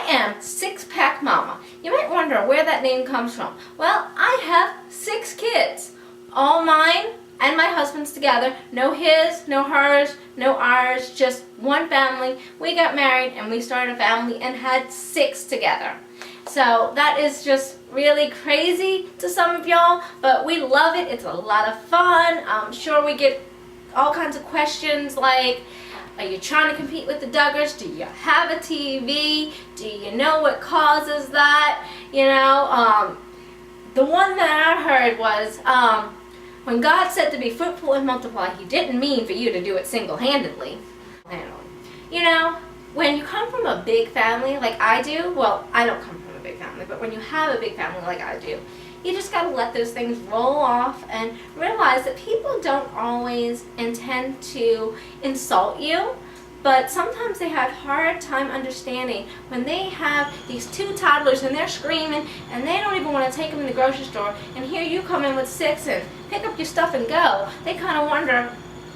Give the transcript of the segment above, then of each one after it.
am Six Pack Mama. You might wonder where that name comes from. Well, I have 6 kids. All mine and my husband's together. No his, no hers, no ours, just one family. We got married and we started a family and had 6 together. So that is just really crazy to some of y'all, but we love it. It's a lot of fun. I'm sure we get all kinds of questions like, are you trying to compete with the Duggars? Do you have a TV? Do you know what causes that? You know, the one that I heard was, when God said to be fruitful and multiply, He didn't mean for you to do it single-handedly. You know, when you come from a big family like I do, well, I don't come from a big family, but when you have a big family like I do, you just got to let those things roll off and realize that people don't always intend to insult you, but sometimes they have a hard time understanding when they have these 2 toddlers and they're screaming and they don't even want to take them in the grocery store, and here you come in with 6 and pick up your stuff and go. They kind of wonder,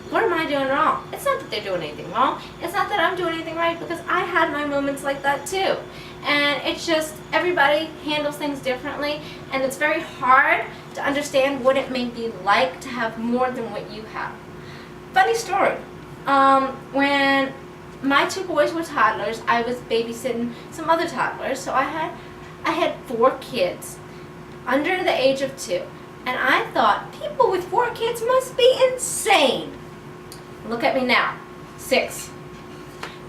what am I doing wrong? It's not that they're doing anything wrong. It's not that I'm doing anything right, because I had my moments like that too. And it's just, everybody handles things differently, and it's very hard to understand what it may be like to have more than what you have. Funny story. When my 2 boys were toddlers, I was babysitting some other toddlers, so I had 4 kids under the age of 2. And I thought, people with 4 kids must be insane. Look at me now, 6.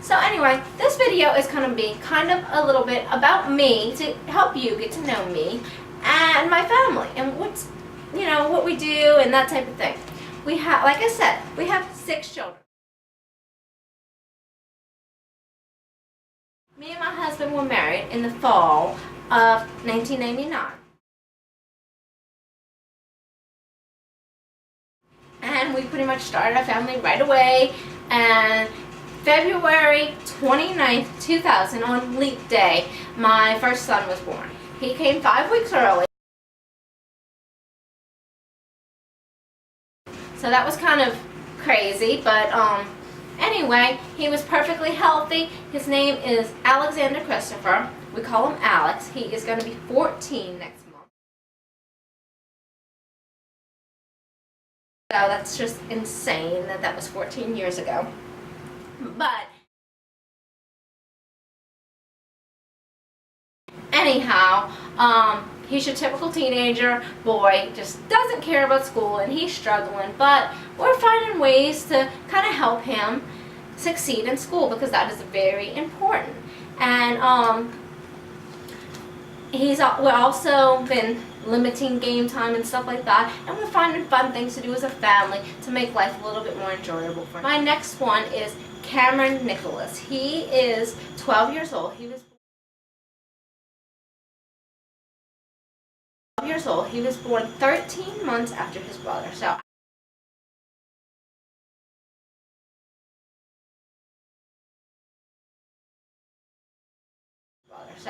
So anyway, this video is going to be kind of a little bit about me to help you get to know me and my family and what's, you know, what we do and that type of thing. We have, like I said, we have 6 children. Me and my husband were married in the fall of 1999. And we pretty much started our family right away, and February 29th, 2000, on Leap Day, my first son was born. He came 5 weeks early. So that was kind of crazy, but anyway, he was perfectly healthy. His name is Alexander Christopher. We call him Alex. He is going to be 14 next month. So that's just insane that that was 14 years ago. But anyhow, he's your typical teenager boy, just doesn't care about school and he's struggling, but we're finding ways to kind of help him succeed in school because that is very important. And we've also been limiting game time and stuff like that, and we're finding fun things to do as a family to make life a little bit more enjoyable for him. My next one is Cameron Nicholas. He is 12 years old. He was born 13 months after his brother. So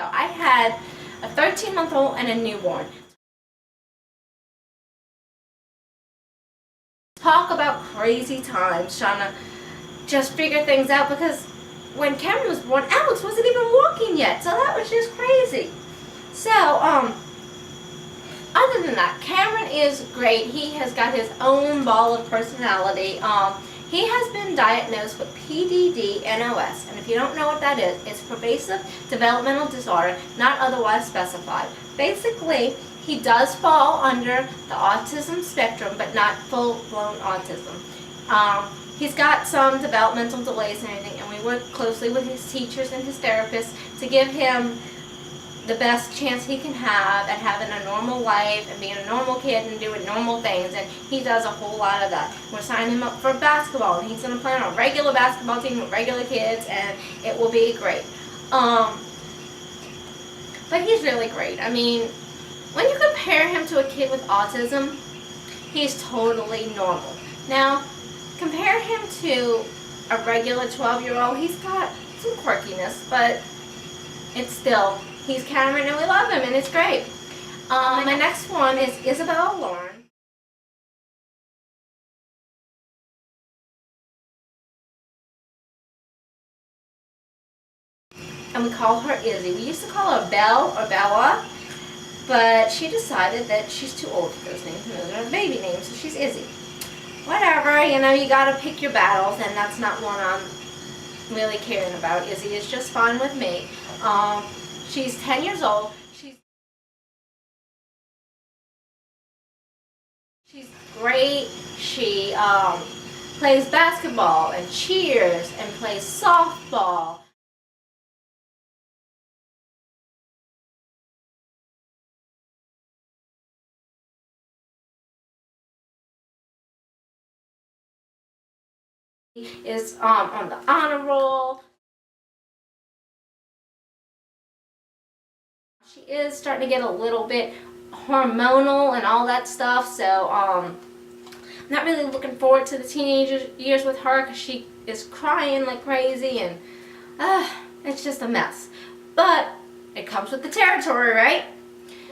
I had a 13-month-old and a newborn. Talk about crazy times trying to just figure things out, because when Cameron was born, Alex wasn't even walking yet, so that was just crazy. So, other than that, Cameron is great. He has got his own ball of personality. He has been diagnosed with PDD-NOS, and if you don't know what that is, it's pervasive developmental disorder, not otherwise specified. Basically, he does fall under the autism spectrum, but not full-blown autism. He's got some developmental delays and everything, and we work closely with his teachers and his therapists to give him the best chance he can have at having a normal life and being a normal kid and doing normal things, and he does a whole lot of that. We're signing him up for basketball, and he's going to play on a regular basketball team with regular kids, and it will be great. But he's really great. I mean, when you compare him to a kid with autism, he's totally normal. Now, compare him to a regular 12-year-old, he's got some quirkiness, but it's still, he's Cameron and we love him and it's great. My next one is Isabella Lauren. And we call call her Izzy. We used to call her Belle or Bella, but she decided that she's too old for those names, and those are baby names, so she's Izzy. Whatever, you know, you gotta pick your battles, and that's not one I'm really caring about. Izzy is just fine with me. She's 10 years old. She's great. She plays basketball and cheers and plays softball. Is on the honor roll. She is starting to get a little bit hormonal and all that stuff, so I'm not really looking forward to the teenage years with her because she is crying like crazy, and it's just a mess. But it comes with the territory, right?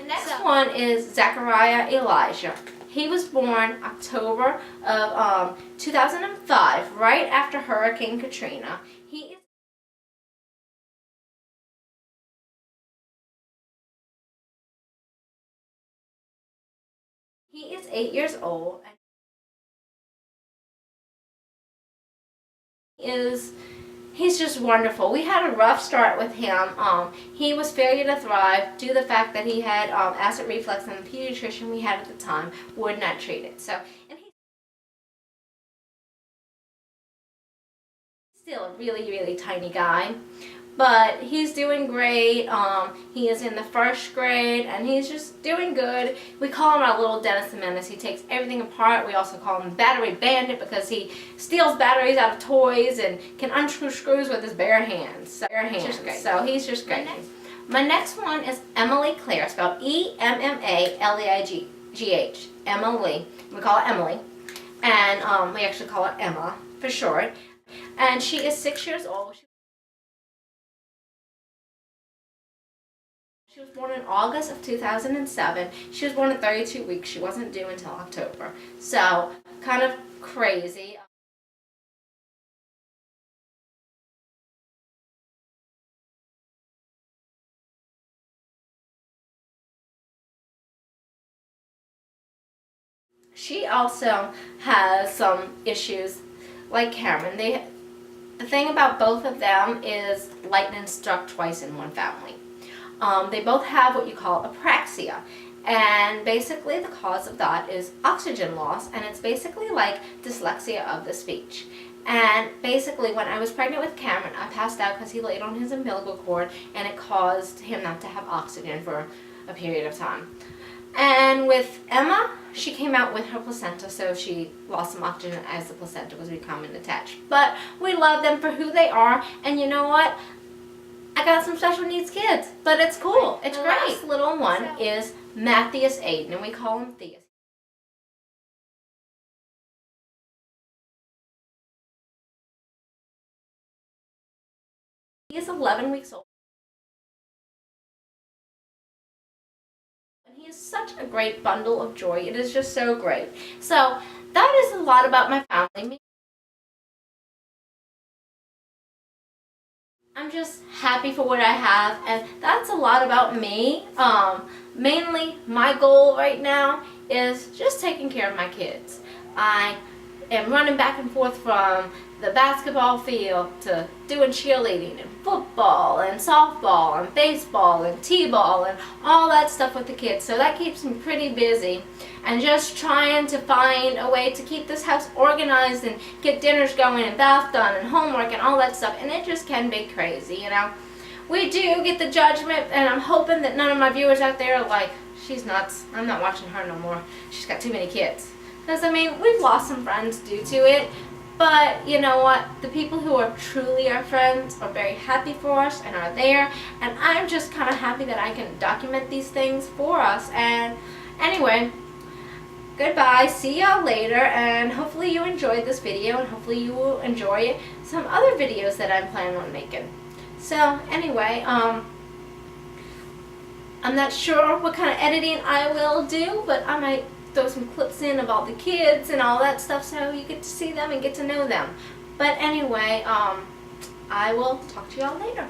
The next one is Zachariah Elijah. He was born October of 2005, right after Hurricane Katrina. He is 8 years old. He's just wonderful. We had a rough start with him. He was failure to thrive due to the fact that he had acid reflux, and the pediatrician we had at the time would not treat it. So, and he's still a really, really tiny guy, but he's doing great. He is in the 1st grade, and he's just doing good. We call him our little Dennis the Menace. He takes everything apart. We also call him Battery Bandit because he steals batteries out of toys and can unscrew screws with his bare hands. So he's just great. My next one is Emily Claire, spelled E-M-M-A-L-E-I-G-H. Emily. We call her Emily, and we actually call her Emma for short. And she is 6 years old. She was born in August of 2007. She was born at 32 weeks. She wasn't due until October. So, kind of crazy. She also has some issues like Cameron. The thing about both of them is lightning struck twice in one family. They both have what you call apraxia, and basically the cause of that is oxygen loss, and it's basically like dyslexia of the speech. And basically when I was pregnant with Cameron, I passed out because he laid on his umbilical cord, and it caused him not to have oxygen for a period of time. And with Emma, she came out with her placenta, so she lost some oxygen as the placenta was becoming attached. But we love them for who they are, and you know what? I got some special needs kids, but it's cool. It's great. The last little one is Matthias Aiden, and we call him Theus. He is 11 weeks old. And he is such a great bundle of joy. It is just so great. So that is a lot about my family. I'm just happy for what I have, and that's a lot about me. Mainly my goal right now is just taking care of my kids. I am running back and forth from the basketball field to doing cheerleading and football and softball and baseball and t-ball and all that stuff with the kids. So that keeps me pretty busy, and just trying to find a way to keep this house organized and get dinners going and bath done and homework and all that stuff. And it just can be crazy, you know. We do get the judgment, and I'm hoping that none of my viewers out there are like, she's nuts, I'm not watching her no more, she's got too many kids. Because I mean, we've lost some friends due to it, but you know what, the people who are truly our friends are very happy for us and are there, and I'm just kind of happy that I can document these things for us. And anyway, goodbye, see y'all later, and hopefully you enjoyed this video, and hopefully you will enjoy some other videos that I'm planning on making. So anyway, I'm not sure what kind of editing I will do, but I might throw some clips in of all the kids and all that stuff so you get to see them and get to know them. But anyway, I will talk to y'all later.